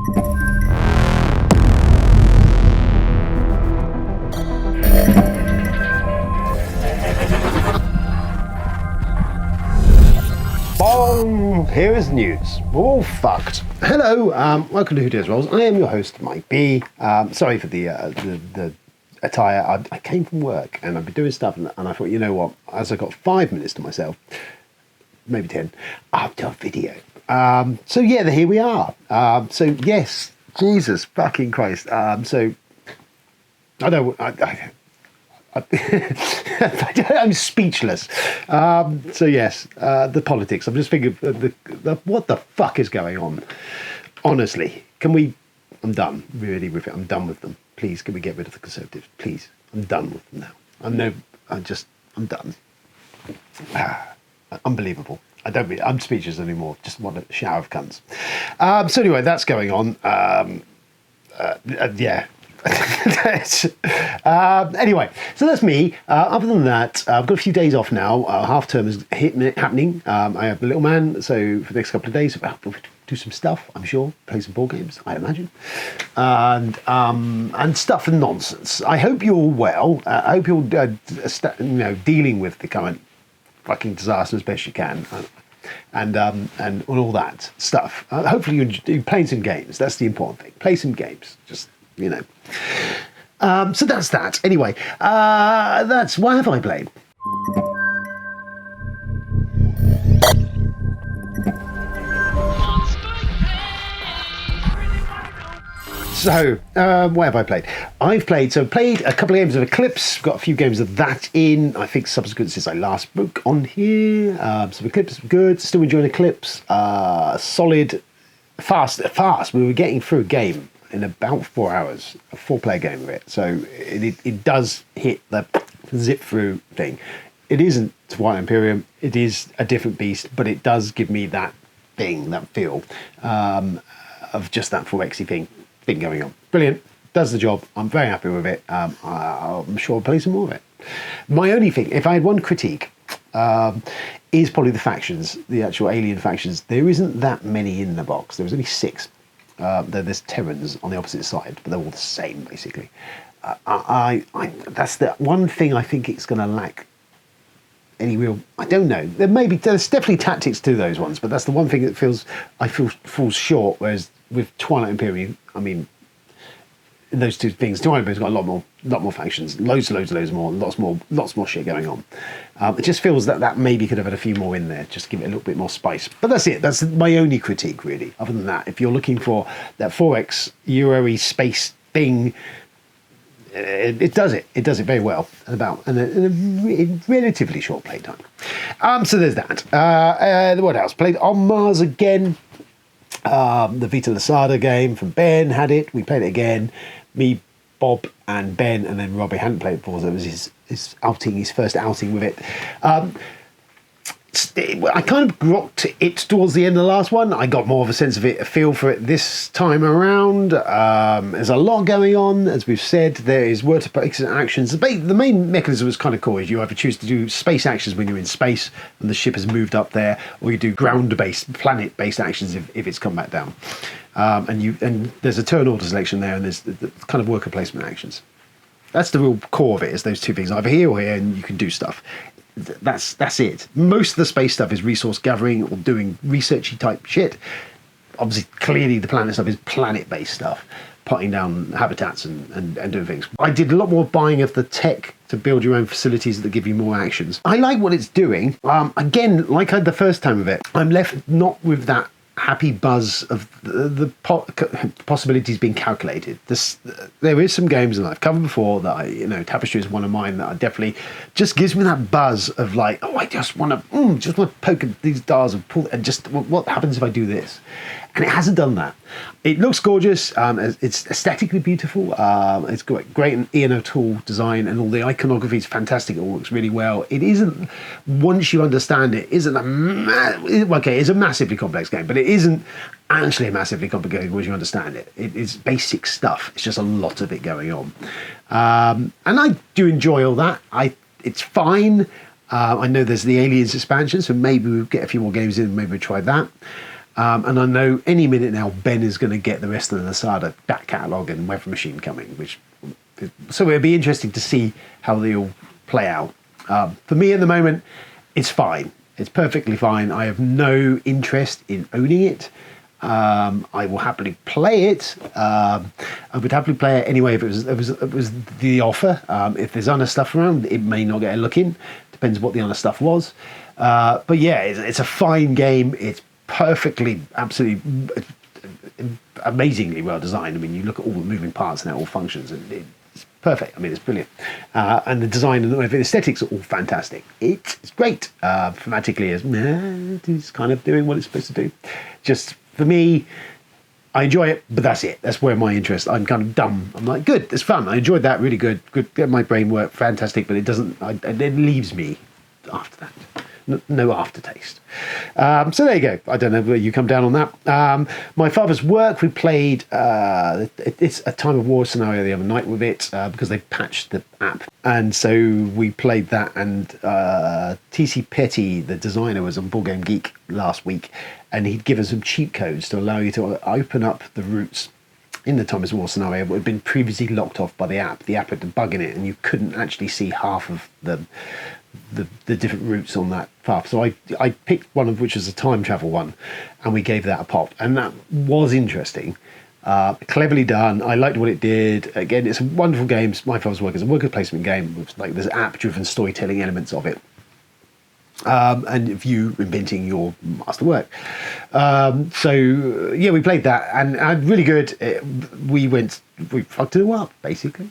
Here is news. We're all fucked. Hello, welcome to Who Dares Rolls. I am your host, Mike B. Sorry for the attire. I came from work and I've been doing stuff, and I thought, you know what? As I got 5 minutes to myself, maybe 10, I'll do a video. So yeah, here we are. So yes, Jesus fucking Christ. So I don't. I'm speechless. So yes, the politics. I'm just thinking, what the fuck is going on? Honestly, I'm done really with it. I'm done with them. Please, can we get rid of the Conservatives? Please, I'm done with them now. I'm done. Unbelievable. I'm speechless anymore. Just want a shower of cunts. So anyway, that's going on. Yeah. Anyway, so that's me. Other than that, I've got a few days off now. Half term is happening. I have a little man, so for the next couple of days, we'll do some stuff. I'm sure, play some board games, I imagine, and stuff and nonsense. I hope you're all well. I hope you're, dealing with the current fucking disaster as best you can. And all that stuff. Hopefully you're playing some games. That's the important thing. Play some games. Just, so that's that. Anyway, what have I played? So, what have I played? I've played a couple of games of Eclipse, got a few games of that in, I think, subsequent since I last spoke on here. So Eclipse, good, still enjoying Eclipse. Solid, fast. We were getting through a game in about 4 hours, a 4-player game of it. So it does hit the zip through thing. It isn't Twilight Imperium, it is a different beast, but it does give me that thing, that feel of just that 4Xy thing going on. Brilliant, does the job. I'm very happy with it. I'm sure I'll play some more of it. My only thing, if I had one critique, is probably the factions, the actual alien factions. There isn't that many in the box. There was only 6. There's Terrans on the opposite side, but they're all the same, basically. That's the one thing I think it's going to lack any real, I don't know. There's definitely tactics to those ones, but that's the one thing that falls short. Whereas with Twilight Imperium, I mean, those two things, Twilight Imperium's got a lot more factions, loads more, lots more shit going on. It just feels that maybe could have had a few more in there, just to give it a little bit more spice. But that's it. That's my only critique, really. Other than that, if you're looking for that 4X Euro-y space thing, it does it. It does it very well, in a relatively short playtime. So there's that. What else? Played On Mars again. The Vita Lasada game from Ben had it. We played it again. Me, Bob, and Ben, and then Robbie hadn't played it before, so it was his first outing with it. I kind of grokked it towards the end of the last one. I got more of a sense of it, a feel for it this time around. There's a lot going on, as we've said. There is word to place actions. The main mechanism was kind of cool. Is you either choose to do space actions when you're in space and the ship has moved up there, or you do ground-based, planet-based actions if it's come back down. And there's a turn order selection there, and there's the kind of worker placement actions. That's the real core of it, is those two things, either here or here, and you can do stuff. That's it. Most of the space stuff is resource gathering or doing researchy type shit. Obviously, clearly the planet stuff is planet-based stuff, potting down habitats and doing things. I did a lot more buying of the tech to build your own facilities that give you more actions. I like what it's doing. Again, like I had the first time of it, I'm left not with that happy buzz of the possibilities being calculated. There is some games that I've covered before that Tapestry is one of mine that I definitely just gives me that buzz of like, I just want to poke at these dials and pull, and just what happens if I do this? And it hasn't done that. It looks gorgeous. It's aesthetically beautiful. It's got great Ian O'Toole design, and all the iconography is fantastic. It all looks really well. It isn't, once you understand it, it's a massively complex game, but it isn't actually a massively complicated game once you understand it. It's basic stuff. It's just a lot of it going on. And I do enjoy all that. It's fine. I know there's the Aliens expansion, so maybe we'll get a few more games in and maybe we'll try that. And I know any minute now Ben is going to get the rest of the Lasada back catalogue and Weather Machine coming, so it'll be interesting to see how they all play out. For me at the moment, it's fine. It's perfectly fine. I have no interest in owning it. I will happily play it. I would happily play it anyway if it was the offer. If there's other stuff around, it may not get a look in. Depends what the other stuff was. But yeah, it's a fine game. It's perfectly, absolutely, amazingly well designed. I mean, you look at all the moving parts and how it all functions, and it's perfect. I mean, it's brilliant. And the design and the aesthetics are all fantastic. It's great. Thematically, it's kind of doing what it's supposed to do. Just for me, I enjoy it, but that's it. That's where my interest. I'm kind of dumb. I'm like, good, it's fun. I enjoyed that, really good. Good, get my brain work, fantastic. But it doesn't. It leaves me after that. No aftertaste. So there you go. I don't know where you come down on that. My father's work, we played it's a Time of War scenario the other night with it because they patched the app. And so we played that, and TC Petty, the designer, was on Board Game Geek last week, and he'd given some cheat codes to allow you to open up the routes in the Time of War scenario that had been previously locked off by the app. The app had a bug in it, and you couldn't actually see half of the different routes on that path. So I picked one of which was a time travel one, and we gave that a pop, and that was interesting. Cleverly done. I liked what it did. Again, it's a wonderful game. My father's work is a worker placement game with like there's app-driven storytelling elements of it. And if you inventing your masterwork. So yeah, we played that, and really good. We fucked it all up, basically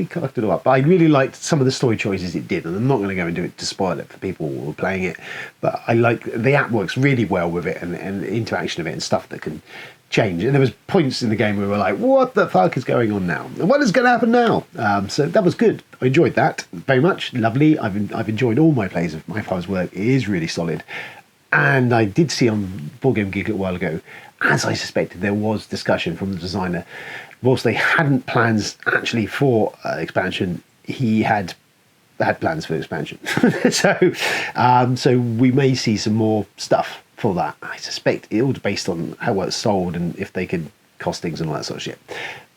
cooked it all up. But I really liked some of the story choices it did, and I'm not going to go into it to spoil it for people who are playing it, but I like the app works really well with it, and the interaction of it and stuff that can change. And there was points in the game where we were like, what the fuck is going on now? And what is going to happen now? So that was good. I enjoyed that very much. Lovely. I've enjoyed all my plays of my father's work. It is really solid. And I did see on Board Game Geek a while ago, as I suspected, there was discussion from the designer. Whilst they hadn't plans actually for expansion, he had plans for expansion. So we may see some more stuff for that. I suspect it all based on how well it's sold and if they can costings and all that sort of shit.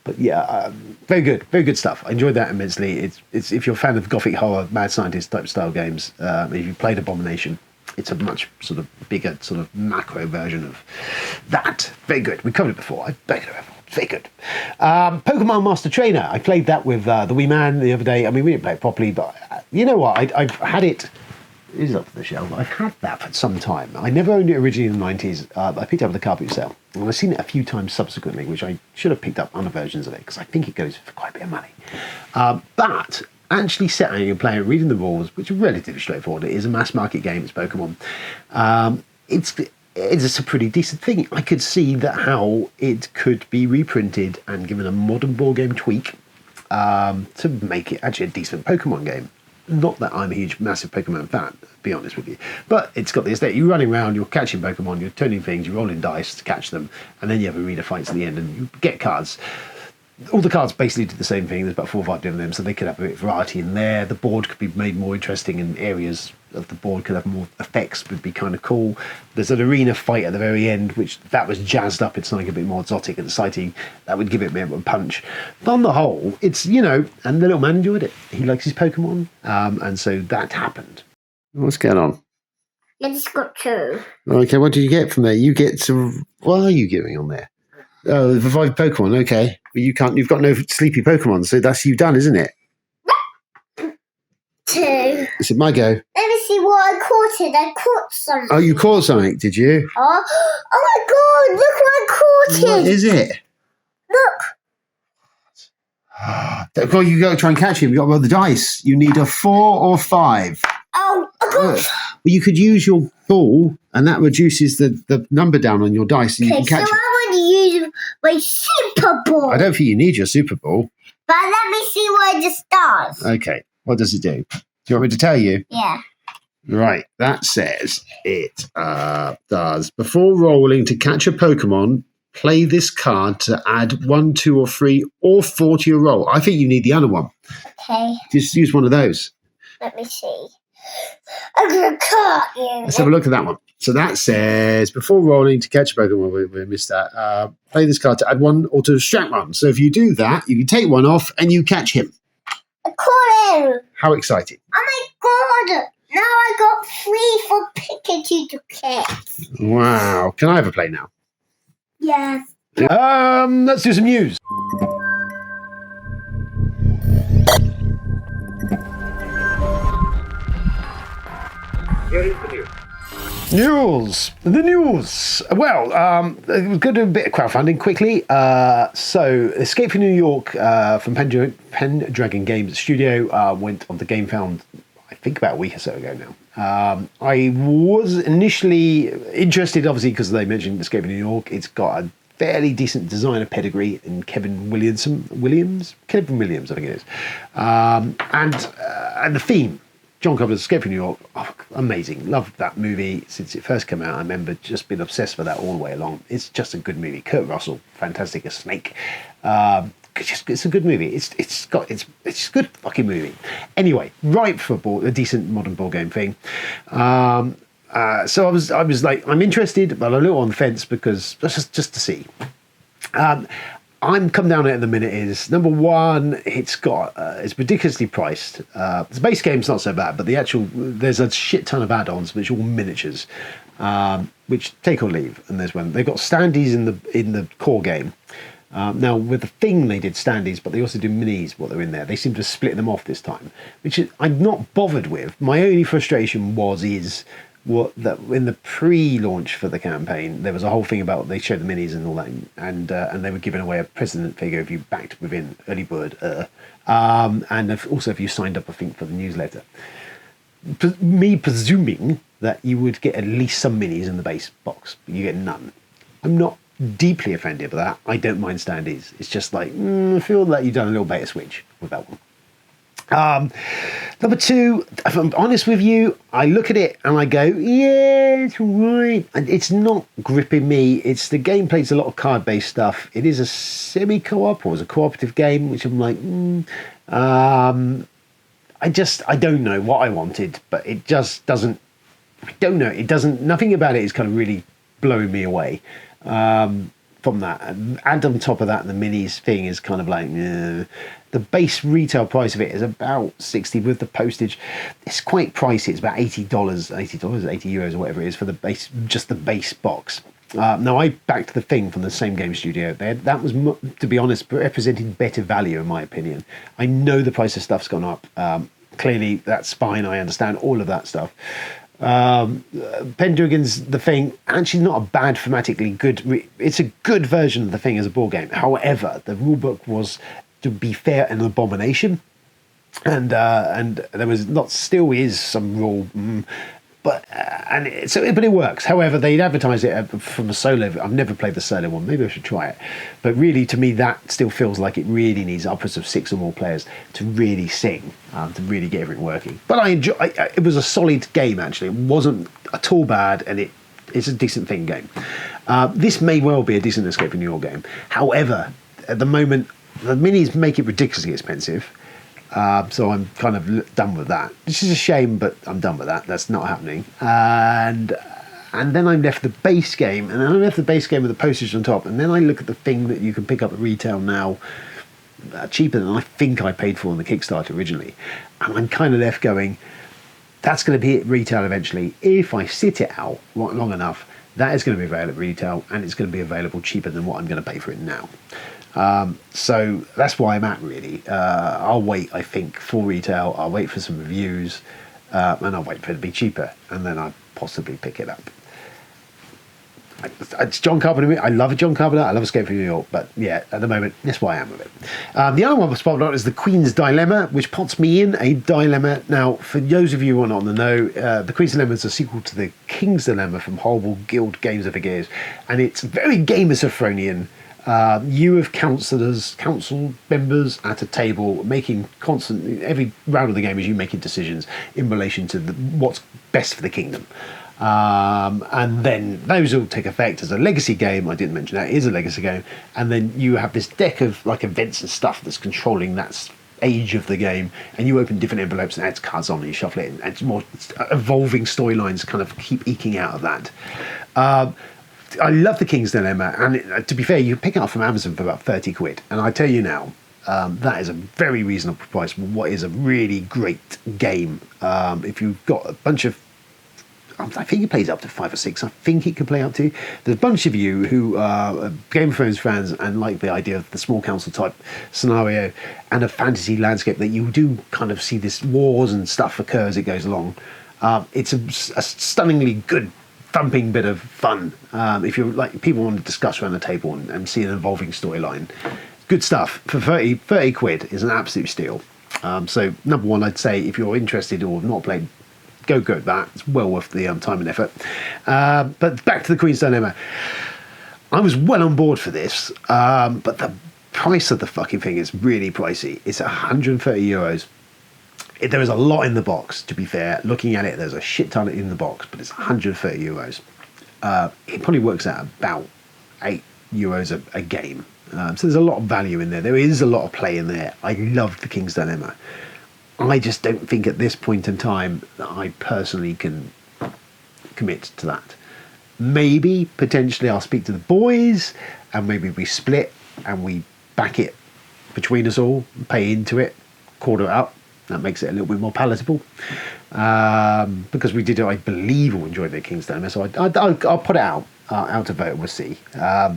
But yeah, very good stuff. I enjoyed that immensely. It's if you're a fan of gothic horror, mad scientist type style games, if you played Abomination, it's a much sort of bigger sort of macro version of that. Very good. We covered it before. I beg it. Very good. Pokemon Master Trainer. I played that with the wee man the other day. I mean, we didn't play it properly, but you know what? I've had it. It is up the shelf. I've had that for some time. I never owned it originally in the 90s. I picked it up at the car boot sale. And I've seen it a few times subsequently, which I should have picked up other versions of it because I think it goes for quite a bit of money. But actually setting and playing, reading the rules, which are relatively straightforward. It is a mass market game. It's Pokemon. It's a pretty decent thing. I could see that how it could be reprinted and given a modern board game tweak to make it actually a decent Pokemon game. Not that I'm a huge, massive Pokemon fan, to be honest with you. But it's got this that you're running around, you're catching Pokemon, you're turning things, you're rolling dice to catch them, and then you have arena fights at the end and you get cards. All the cards basically do the same thing. There's about 4 or 5 different of them, so they could have a bit of variety in there. The board could be made more interesting, and areas of the board could have more effects, would be kind of cool. There's an arena fight at the very end, which that was jazzed up. It's something a bit more exotic and exciting. That would give it a bit of a punch. But on the whole, it's, and the little man enjoyed it. He likes his Pokemon, and so that happened. What's going on? I just got 2. Okay, what did you get from there? You get some. What are you giving on there? Oh, the 5 Pokemon. Okay, but you can't. You've got no sleepy Pokemon, so that's you done, isn't it? 2. Is it my go? Let me see what I caught it. I caught something. Oh, you caught something, did you? Oh my God! Look what I caught What is it? Look. God, you got to try and catch him. You got to roll the dice. You need a 4 or 5. Oh, I got. Well, you could use your ball, and that reduces the number down on your dice, and you can catch it. I want to use my Super Ball. I don't think you need your Super Ball. But let me see what it just does. Okay, what does it do? Do you want me to tell you? Yeah. Right, that says it does. Before rolling to catch a Pokemon, play this card to add 1, 2, or 3, or 4 to your roll. I think you need the other one. Okay. Just use one of those. Let me see. I'm gonna cut you. Let's have a look at that one. So that says, before rolling to catch a Pokemon, we missed that. Play this card to add one or to distract one. So if you do that, you can take one off and you catch him. I caught him. How exciting. Oh my god. Now I got 3 for Pikachu to catch. Wow. Can I have a play now? Yes. Let's do some news. Here is the news. The news. Well, we're going to do a bit of crowdfunding quickly. So, Escape from New York from Pendragon Games Studio went on to GameFound, I think about a week or so ago now. I was initially interested, obviously, because they mentioned Escape from New York. It's got a fairly decent designer pedigree in Kevin Williams, I think it is. And the theme. John Carpenter's Escape from New York, amazing. Loved that movie since it first came out. I remember just being obsessed with that all the way along. It's just a good movie. Kurt Russell, fantastic as Snake. It's a good movie. It's a good fucking movie. Anyway, ripe for a decent modern board game thing. So I was like, I'm interested, but I'm a little on the fence because just to see. I'm come down at the minute is number one. It's ridiculously priced. The base game's not so bad, but there's a shit ton of add-ons which are all miniatures, which take or leave. And there's one they've got standees in the core game. Now with the thing they did standees, but they also do minis. What they're in there, they seem to split them off this time, which I'm not bothered with. My only frustration is that in the pre-launch for the campaign, there was a whole thing about they showed the minis and all that, and they were giving away a president figure if you backed within early bird, and also if you signed up, I think, for the newsletter. Me presuming that you would get at least some minis in the base box, but you get none. I'm not deeply offended by that. I don't mind standees. It's just like I feel like you've done a little bait switch with that one. Number two, if I'm honest with you, I look at it and I go, yeah, it's right. And it's not gripping me. It's the game plays a lot of card-based stuff. It is a semi-co-op or is a cooperative game, which I'm like, I don't know what I wanted, but it just doesn't, I don't know. It doesn't, nothing about it is kind of really blowing me away. From that, and on top of that, the minis thing is kind of like the base retail price of it is about 60 with the postage. It's quite pricey. It's about $80, €80 or whatever it is for the base, just the base box. Now I backed the thing from the same game studio. That was, to be honest, representing better value in my opinion. I know the price of stuff's gone up. Clearly, that's fine. I understand all of that stuff. Pendragon's The Thing, actually not a bad thematically good. It's a good version of The Thing as a board game. However, the rulebook was, to be fair, an abomination, and there was still is some rule, but it works. However, they'd advertise it from a solo. I've never played the solo one. Maybe I should try it. But really, to me, that still feels like it really needs upwards of 6 or more players to really sing, to really get everything working. But I enjoy. It was a solid game actually. It wasn't at all bad, and it's a decent thing game. This may well be a decent Escape from New York game. However, at the moment, the minis make it ridiculously expensive. So I'm kind of done with that. This is a shame, but I'm done with that. That's not happening. And then I'm left the base game, and then I'm left the base game with the postage on top. And then I look at the thing that you can pick up at retail now, cheaper than I think I paid for on the Kickstarter originally. And I'm kind of left going, that's going to be at retail eventually. If I sit it out long enough, that is going to be available at retail, and it's going to be available cheaper than what I'm going to pay for it now. So that's why I'm at really. I'll wait, I think, for retail. I'll wait for some reviews, and I'll wait for it to be cheaper, and then I'll possibly pick it up. It's John Carpenter. I love John Carpenter. I love Escape from New York, but yeah, at the moment, that's why I am with it. The other one was spotted on is The Queen's Dilemma, which puts me in a dilemma. Now, for those of you who are not on the know, The Queen's Dilemma is a sequel to The King's Dilemma from Horrible Guild Games of the Gears, and it's very Gamersophronian. You have council members at a table making every round of the game is you making decisions in relation to what's best for the kingdom. And then those all take effect as a legacy game. I didn't mention that it is a legacy game. And then you have this deck of like events and stuff that's controlling that age of the game, and you open different envelopes and adds cards on and you shuffle it, and it's more evolving storylines kind of keep eking out of that. I love the King's Dilemma, and to be fair, you pick it up from Amazon for about 30 quid, and I tell you now, that is a very reasonable price for what is a really great game. If you've got a bunch of, I think it plays up to 5 or 6. I think it can play up to. There's a bunch of you who are Game of Thrones fans and like the idea of the small council type scenario and a fantasy landscape that you do kind of see this wars and stuff occur as it goes along. It's a stunningly good thumping bit of fun. If you're like people want to discuss around the table and see an evolving storyline. Good stuff. For 30 quid is an absolute steal. So number one, I'd say if you're interested or have not played, go with that. It's well worth the time and effort. But back to the Queen's Dilemma. I was well on board for this, but the price of the fucking thing is really pricey. It's 130 euros. There is a lot in the box, to be fair. Looking at it, there's a shit ton in the box, but it's 130 euros. It probably works out about 8 euros a game. So there's a lot of value in there. There is a lot of play in there. I love the King's Dilemma. I just don't think at this point in time that I personally can commit to that. Maybe, potentially, I'll speak to the boys and maybe we split and we back it between us all, pay into it, quarter it up. That makes it a little bit more palatable. Because we did, I believe, all enjoy the King's Dilemma. So I'll put it out to vote. We'll see.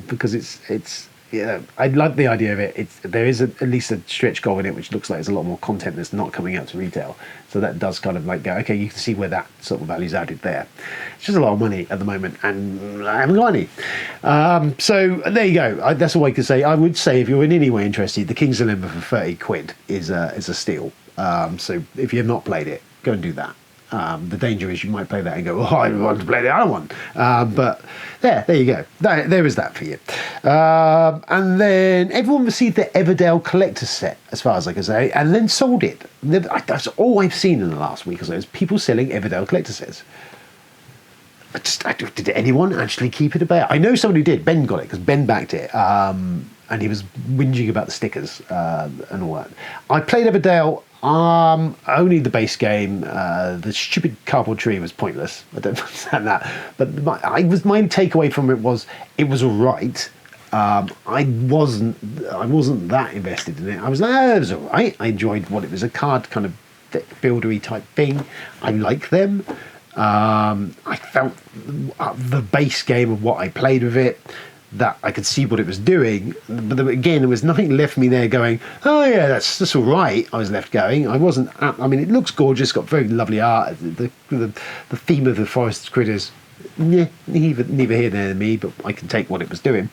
Because it's yeah, I like the idea of it. There is at least a stretch goal in it, which looks like there's a lot more content that's not coming out to retail. So that does kind of like go, okay, you can see where that sort of value's added there. It's just a lot of money at the moment, and I haven't got any. So there you go. That's all I can say. I would say if you're in any way interested, the King's Dilemma for 30 quid is a steal. So if you have not played it, go and do that. The danger is you might play that and go, oh, I want to play the other one. But there you go. There is that for you. And then everyone received the Everdale collector's set, as far as I can say, and then sold it. That's all I've seen in the last week or so is people selling Everdale collector sets. Did anyone actually keep it about? I know someone who did. Ben got it because Ben backed it. And he was whinging about the stickers and all that. I played Everdale. Only the base game. The stupid cardboard tree was pointless. I don't understand that. But my takeaway from it was all right. I wasn't that invested in it. I was like, oh, it was all right. I enjoyed what it was, a card kind of deck buildery type thing. I like them. I felt the base game of what I played with it, that I could see what it was doing, but again, there was nothing left me there going, oh yeah, that's all right. I was left going. I wasn't. I mean, it looks gorgeous. Got very lovely art. The theme of the forest critters, yeah, neither here nor me. But I can take what it was doing.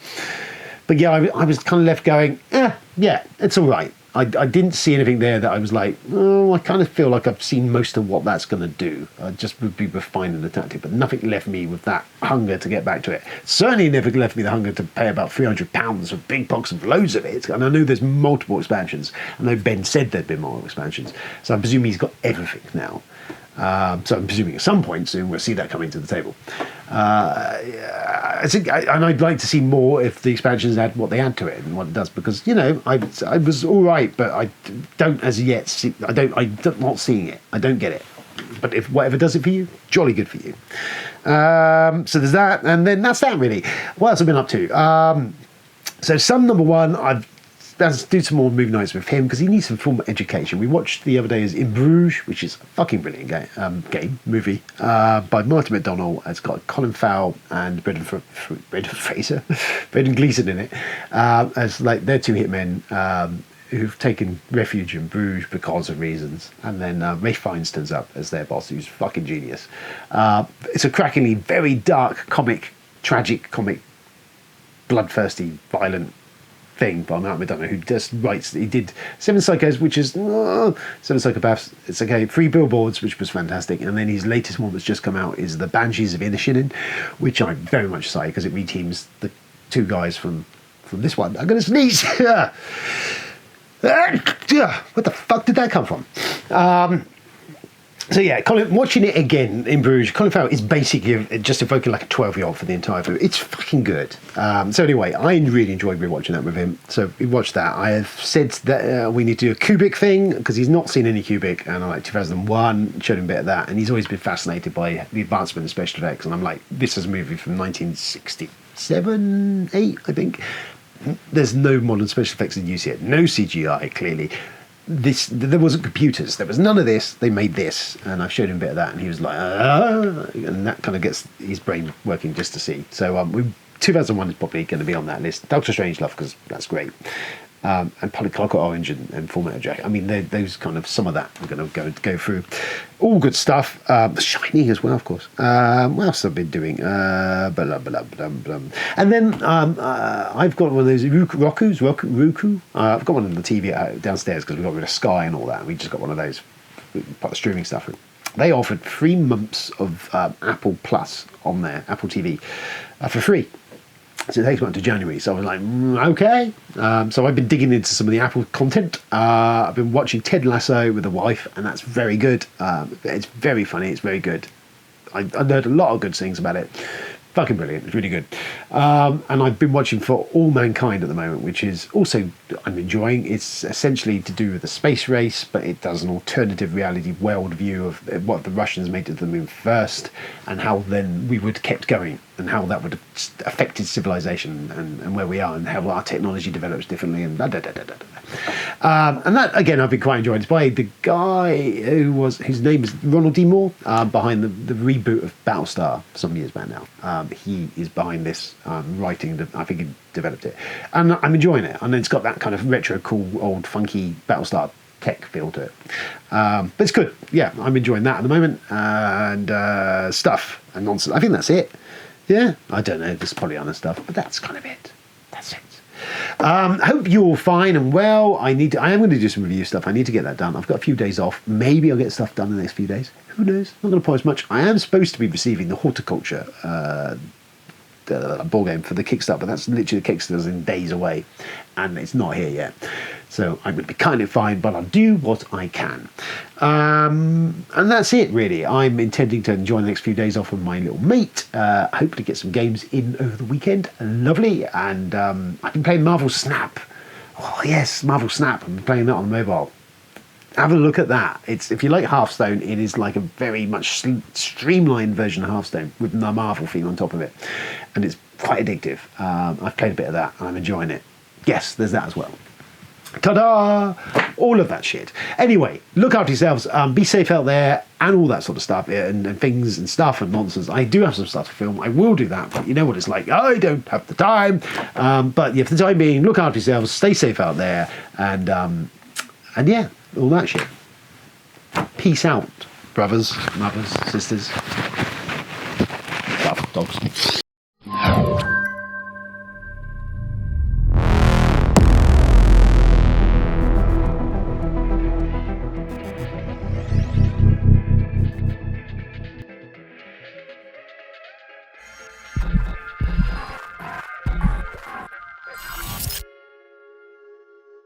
But yeah, I was kind of left going, yeah, it's all right. I didn't see anything there that I was like, oh, I kind of feel like I've seen most of what that's going to do. I just would be refining the tactic, but nothing left me with that hunger to get back to it. Certainly never left me the hunger to pay about £300 for a big box of loads of it. And I know there's multiple expansions. I know Ben said there'd been more expansions. So I presume he's got everything now. So I'm presuming at some point soon we'll see that coming to the table. I think, and I'd like to see more if the expansions add what they add to it and what it does, because I was all right, but I don't as yet see. I'm not seeing it. I don't get it. But if whatever does it for you, jolly good for you. So there's that, and then that's that really. What else have I been up to? So Son number one, let's do some more move nights with him because he needs some formal education. We watched the other day is In Bruges, which is a fucking brilliant movie by Martin McDonagh. It's got Colin Farrell and Brendan Gleeson in it as like they're two hitmen who've taken refuge in Bruges because of reasons. And then Ray Fiennes turns up as their boss, who's fucking genius. It's a crackingly very dark tragic comic, bloodthirsty, violent thing by Martin McDonagh, who just writes. He did Seven Psychos, which is Seven Psychopaths. It's okay. 3 Billboards, which was fantastic, and then his latest one that's just come out is The Banshees of Inisherin, which I very much say because it reteams the 2 guys from this one. I'm going to sneeze. What the fuck did that come from? So yeah, watching it again in Bruges, Colin Farrell is basically just evoking like a 12-year-old for the entire film. It's fucking good. So anyway, I really enjoyed rewatching that with him. So we watched that. I have said that we need to do a Kubrick thing because he's not seen any Kubrick, and I like 2001 showed him a bit of that, and he's always been fascinated by the advancement in special effects. And I'm like, this is a movie from 1967, 8, I think. There's no modern special effects in use yet. No CGI, clearly. There wasn't computers. There was none of this. They made this, and I showed him a bit of that, and he was like, and that kind of gets his brain working just to see. So 2001 is probably going to be on that list. Doctor Strangelove, because that's great. And Polyclock Orange and Full Metal Jacket. I mean, those kind of, some of that we're going to go through. All good stuff. Shining as well, of course. What else have I been doing? And then I've got one of those Roku. I've got one on the TV downstairs because we got rid of Sky and all that. We just got one of those. We put the streaming stuff in. They offered 3 months of Apple Plus on their Apple TV for free. So it takes me up to January. So I was like, okay. So I've been digging into some of the Apple content. I've been watching Ted Lasso with the wife, and that's very good. It's very funny. It's very good. I've heard a lot of good things about it. Fucking brilliant. It's really good. And I've been watching For All Mankind at the moment, which is also, I'm enjoying. It's essentially to do with the space race, but it does an alternative reality world view of what the Russians made to the moon first, and how then we would kept going, and how that would have affected civilization and where we are, and how our technology develops differently, and and that, again, I've been quite enjoying. It's by the guy whose name is Ronald D. Moore, behind the reboot of Battlestar some years back now. He is behind this, writing, I think he developed it. And I'm enjoying it. And it's got that kind of retro, cool, old, funky Battlestar tech feel to it. But it's good. Yeah, I'm enjoying that at the moment. And stuff and nonsense. I think that's it. Yeah, I don't know. There's probably other stuff, but that's kind of it. That's it. Hope you're all fine and well. I am going to do some review stuff. I need to get that done. I've got a few days off. Maybe I'll get stuff done in the next few days. Who knows? Not going to promise much. I am supposed to be receiving the horticulture ball game for the Kickstarter, but that's literally the Kickstarter's in days away, and it's not here yet. So I'm going to be kind of fine, but I'll do what I can. And that's it, really. I'm intending to enjoy the next few days off with my little mate. Hopefully get some games in over the weekend. Lovely. And I've been playing Marvel Snap. Oh, yes, Marvel Snap. I've been playing that on the mobile. Have a look at that. If you like Hearthstone, it is like a very much streamlined version of Hearthstone with the Marvel theme on top of it. And it's quite addictive. I've played a bit of that and I'm enjoying it. Yes, there's that as well. Ta-da! All of that shit. Anyway, look after yourselves. Be safe out there and all that sort of stuff and things and stuff and nonsense. I do have some stuff to film. I will do that, but you know what it's like. I don't have the time. But yeah, for the time being, look after yourselves. Stay safe out there. And yeah, all that shit. Peace out, brothers, mothers, sisters, dogs.